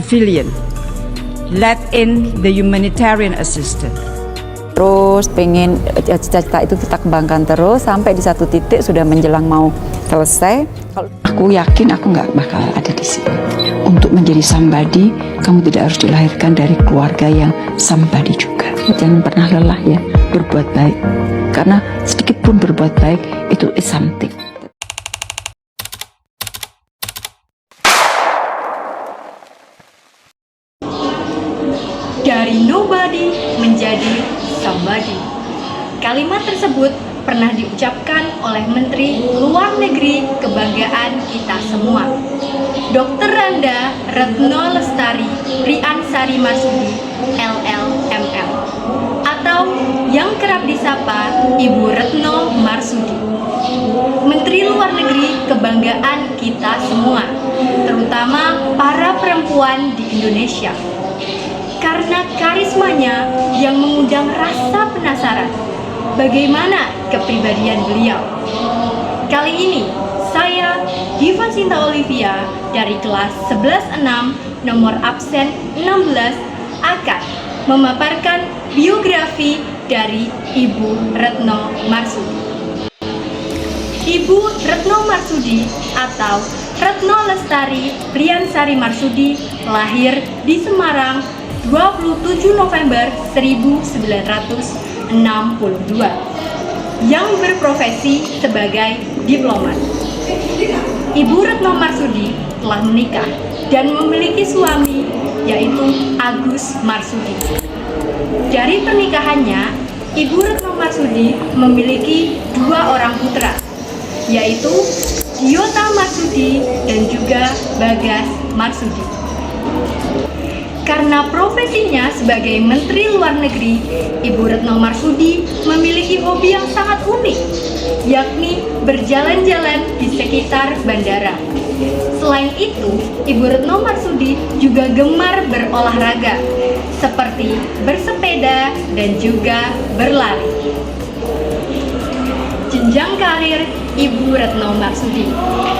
civilian, let in the humanitarian assistance. Terus pengen cita-cita itu kita kembangkan terus sampai di satu titik sudah menjelang mau selesai. Aku yakin aku nggak bakal ada di sini. Untuk menjadi somebody, kamu tidak harus dilahirkan dari keluarga yang somebody juga. Jangan pernah lelah ya berbuat baik, karena sedikit pun berbuat baik itu is something. Dari nobody menjadi somebody. Kalimat tersebut pernah diucapkan oleh Menteri Luar Negeri kebanggaan kita semua, Dr. Randa Retno Lestari Priansari Marsudi LLMM, atau yang kerap disapa Ibu Retno Marsudi. Menteri Luar Negeri kebanggaan kita semua, terutama para perempuan di Indonesia. Karena karismanya yang mengundang rasa penasaran bagaimana kepribadian beliau. Kali ini saya, Diva Sinta Olivia dari kelas 11-6 nomor absen 16 akan memaparkan biografi dari Ibu Retno Marsudi. Ibu Retno Marsudi atau Retno Lestari Priansari Marsudi lahir di Semarang 27 November 1962 yang berprofesi sebagai diplomat. Ibu Retno Marsudi telah menikah dan memiliki suami yaitu Agus Marsudi. Dari pernikahannya, Ibu Retno Marsudi memiliki 2 orang putra, yaitu Diota Marsudi dan juga Bagas Marsudi. Karena profesinya sebagai Menteri Luar Negeri, Ibu Retno Marsudi memiliki hobi yang sangat unik, yakni berjalan-jalan di sekitar bandara. Selain itu, Ibu Retno Marsudi juga gemar berolahraga, seperti bersepeda dan juga berlari. Jenjang karir Ibu Retno Marsudi.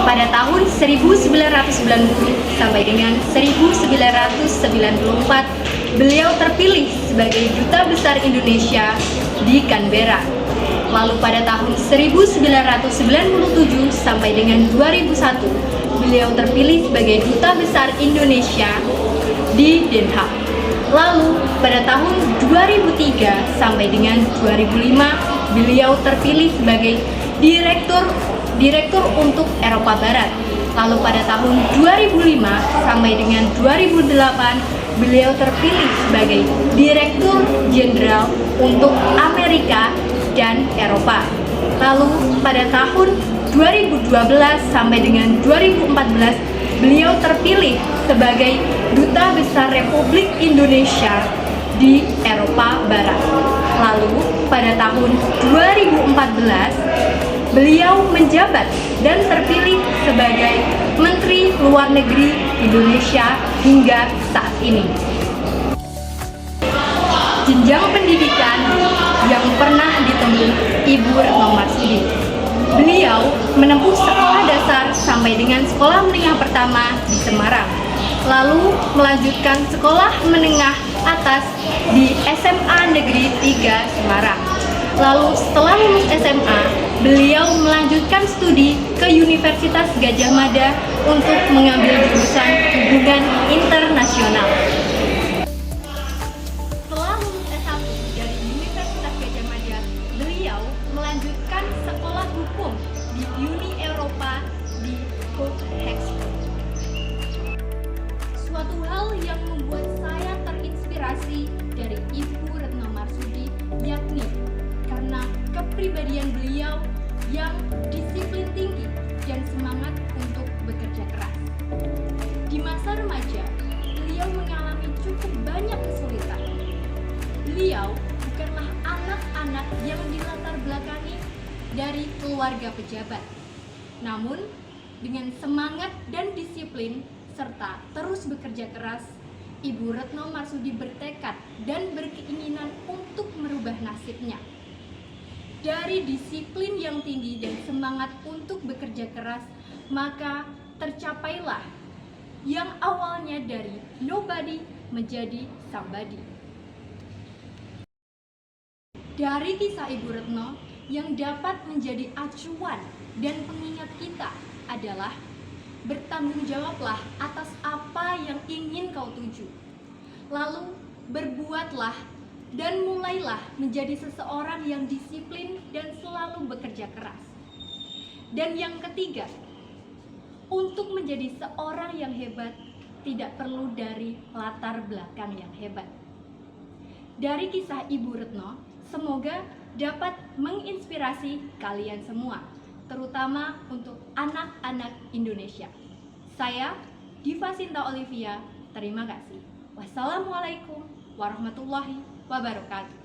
Pada tahun 1990 sampai dengan 1994, beliau terpilih sebagai Duta Besar Indonesia di Canberra. Lalu pada tahun 1997 sampai dengan 2001, beliau terpilih sebagai Duta Besar Indonesia di Den Haag. Lalu pada tahun 2003 sampai dengan 2005, beliau terpilih sebagai Direktur untuk Eropa Barat. Lalu pada tahun 2005 sampai dengan 2008, beliau terpilih sebagai Direktur Jenderal untuk Amerika dan Eropa. Lalu pada tahun 2012 sampai dengan 2014, beliau terpilih sebagai Duta Besar Republik Indonesia di Eropa Barat. Lalu pada tahun 2014, beliau menjabat dan terpilih sebagai Menteri Luar Negeri Indonesia hingga saat ini. Jenjang pendidikan yang pernah ditempuh Ibu Retno Marsudi. Beliau menempuh sekolah dasar sampai dengan sekolah menengah pertama di Semarang, lalu melanjutkan sekolah menengah atas di SMA Negeri 3 Semarang. Lalu setelah lulus SMA, beliau melanjutkan studi ke Universitas Gadjah Mada untuk mengambil jurusan Hubungan Internasional. Setelah lulus S1 dari Universitas Gadjah Mada, beliau melanjutkan sekolah hukum di Uni Eropa di Copenhagen. Suatu hal yang membuat saya terinspirasi dari Ibu Retno Marsudi yakni karena kepribadian beliau yang disiplin tinggi dan semangat untuk bekerja keras. Di masa remaja, beliau mengalami cukup banyak kesulitan. Beliau bukanlah anak-anak yang dilatar belakangi dari keluarga pejabat. Namun, dengan semangat dan disiplin serta terus bekerja keras, Ibu Retno Marsudi bertekad dan berkeinginan untuk merubah nasibnya. Dari disiplin yang tinggi dan semangat untuk bekerja keras, maka tercapailah yang awalnya dari nobody menjadi somebody. Dari kisah Ibu Retno, yang dapat menjadi acuan dan pengingat kita adalah bertanggung jawablah atas apa yang ingin kau tuju. Lalu berbuatlah dan mulailah menjadi seseorang yang disiplin dan selalu bekerja keras. Dan yang ketiga, untuk menjadi seorang yang hebat tidak perlu dari latar belakang yang hebat. Dari kisah Ibu Retno, semoga dapat menginspirasi kalian semua, terutama untuk anak-anak Indonesia. Saya, Diva Sinta Olivia, terima kasih. Wassalamualaikum warahmatullahi wabarakatuh.